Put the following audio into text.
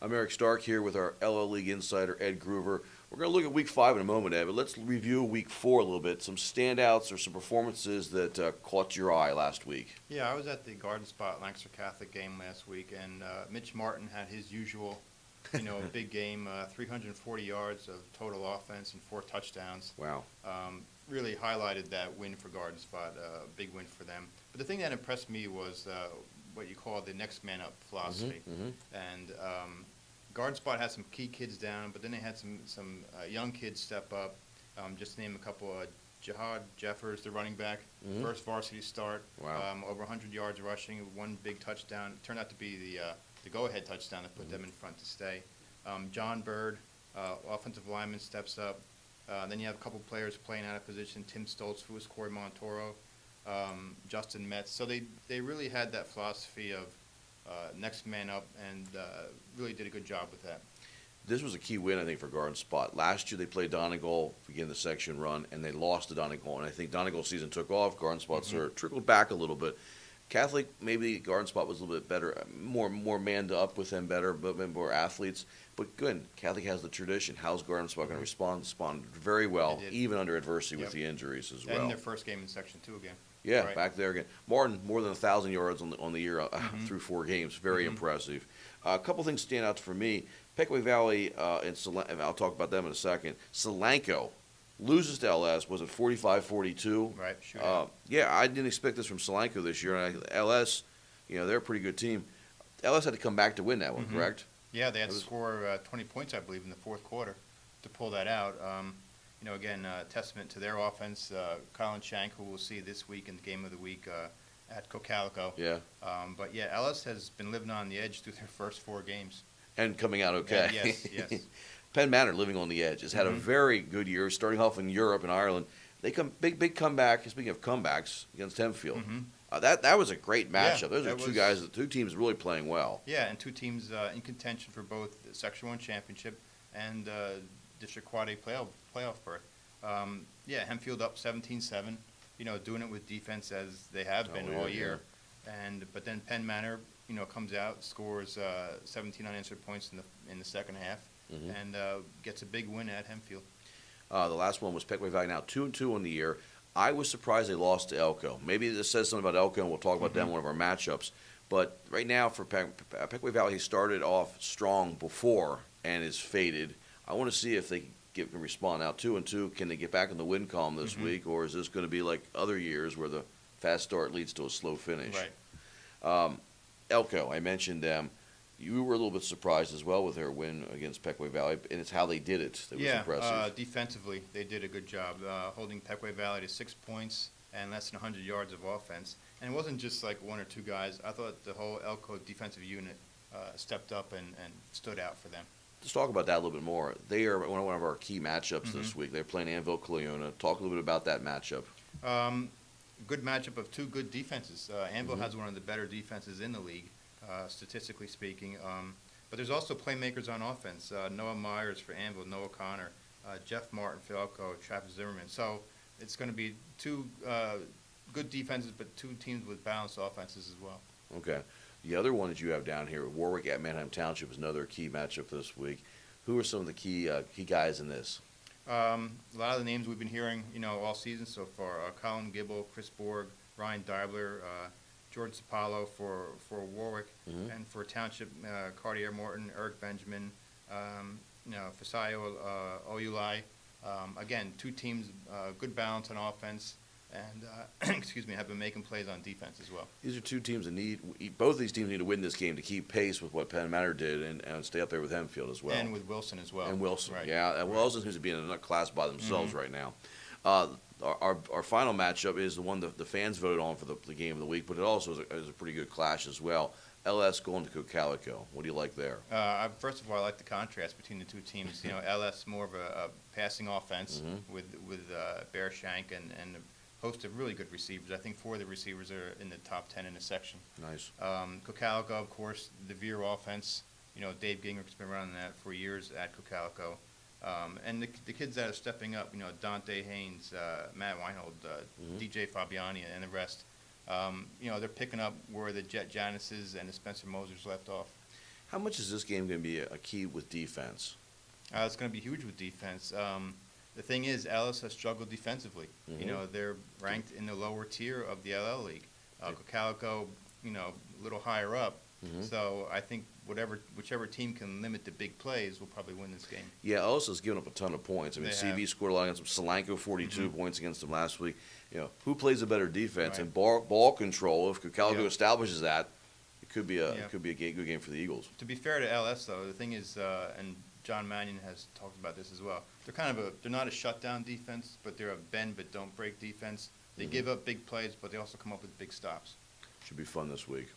I'm Eric Stark here with our LL League insider, Ed Gruver. We're going to look at Week 5 in a moment, Ed, but let's review Week 4 a little bit. Some standouts or some performances that caught your eye last week. Yeah, I was at the Garden Spot Lancaster Catholic game last week, and Mitch Martin had his usual, big game, 340 yards of total offense and 4 touchdowns. Wow. Really highlighted that win for Garden Spot, a big win for them. But the thing that impressed me was what you call the next man up philosophy. And Garden Spot had some key kids down, but then they had some young kids step up. Just to name a couple, Jihad Jeffers, the running back, first varsity start. Wow. Over 100 yards rushing, 1 big touchdown. It turned out to be the go-ahead touchdown that put them in front to stay. John Bird, offensive lineman, steps up. Then you have a couple players playing out of position. Tim Stoltz, who was Corey Montoro, Justin Metz. So they really had that philosophy of next man up, and really did a good job with that. This was a key win, I think, for Garden Spot. Last year they played Donegal, began the section run, and they lost to Donegal. And I think Donegal's season took off. Garden Spot sort of trickled back a little bit. Catholic, maybe Garden Spot was a little bit better, more manned up with them better, but more athletes. But good, Catholic has the tradition. How's Garden Spot going to respond? Responded very well, even under adversity with the injuries as well. And their first game in Section 2 again. Yeah, right. Back there again. Martin, more than 1,000 yards on the year through 4 games. Very impressive. A couple things stand out for me. Pequaway Valley, and I'll talk about them in a second. Solanco loses to LS, was it 45-42? Right, sure. Yeah, I didn't expect this from Solanco this year. And LS, they're a pretty good team. LS had to come back to win that one, correct? Yeah, they had to score 20 points, I believe, in the fourth quarter to pull that out. Again, testament to their offense. Colin Shank, who we'll see this week in the game of the week at Cocalico. Yeah. But yeah, Ellis has been living on the edge through their first 4 games. And coming out okay. Yes. Penn Manor, living on the edge, has had a very good year, starting off in Europe and Ireland. They come big comeback. Speaking of comebacks, against Hempfield. That was a great matchup. Those are two teams really playing well. Yeah, and 2 teams in contention for both the Section 1 championship and District Quad A playoff berth. Hempfield up 17-7, doing it with defense as they have been all year. But then Penn Manor, comes out, scores 17 unanswered points in the second half, and gets a big win at Hempfield. The last one was Pequaway Valley, now 2-2 on the year. I was surprised they lost to Elko. Maybe this says something about Elko, and we'll talk about them in one of our matchups. But right now for Pequaway Valley, he started off strong before and is faded. I want to see if they can respond. Now 2-2, can they get back in the win column this week, or is this going to be like other years where the fast start leads to a slow finish? Right. Elko, I mentioned them. You were a little bit surprised as well with their win against Pequaway Valley, and it's how they did it that was impressive. Defensively, they did a good job, holding Pequaway Valley to 6 points and less than 100 yards of offense. And it wasn't just like 1 or 2 guys. I thought the whole Elko defensive unit stepped up and stood out for them. Let's talk about that a little bit more. They are one of our key matchups this week. They're playing Anvil-Cleona. Talk a little bit about that matchup. Good matchup of 2 good defenses. Anvil has one of the better defenses in the league, statistically speaking. But there's also playmakers on offense. Noah Myers for Anvil, Noah Connor, Jeff Martin for Elko, Travis Zimmerman. So it's going to be 2 good defenses, but 2 teams with balanced offenses as well. Okay. The other one that you have down here, Warwick at Manheim Township, is another key matchup this week. Who are some of the key guys in this? A lot of the names we've been hearing, all season so far. Colin Gibble, Chris Borg, Ryan Deibler, George Zapalo for Warwick, and for Township, Cartier Morton, Eric Benjamin, Fasayo Oyulai. Again, 2 teams, good balance on offense, and have been making plays on defense as well. These are 2 teams that both of these teams need to win this game to keep pace with what Penn Manor did and stay up there with Hempfield as well. And with Wilson as well. And Wilson, right. yeah. And Wilson seems to be in another class by themselves right now. Our final matchup is the one that the fans voted on for the game of the week, but it also is a pretty good clash as well. LS going to Cocalico. What do you like there? First of all, I like the contrast between the 2 teams. LS more of a passing offense with Bear Shank and a host of really good receivers. I think 4 of the receivers are in the top 10 in the section. Nice. Cocalico, of course, the Veer offense. Dave Gingrich's been running that for years at Cocalico. And the kids that are stepping up, Dante Haynes, Matt Weinhold, DJ Fabiani, and the rest, they're picking up where the Jet Janices and the Spencer Mosers left off. How much is this game going to be a key with defense? It's going to be huge with defense. The thing is, Ellis has struggled defensively. You know, they're ranked in the lower tier of the LL League. Cocalico, you know, a little higher up. So I think whichever team can limit the big plays will probably win this game. Yeah, Ellis has given up a ton of points. I mean, They CV have. scored a lot against them. Solanco, 42 points against them last week. You know, who plays a better defense? Right. And ball control, if Cocalico Yeah. establishes that, it could be Yeah. good game for the Eagles. To be fair to LS, though, the thing is, and John Mannion has talked about this as well. They're not a shutdown defense, but they're a bend but don't break defense. They give up big plays, but they also come up with big stops. Should be fun this week.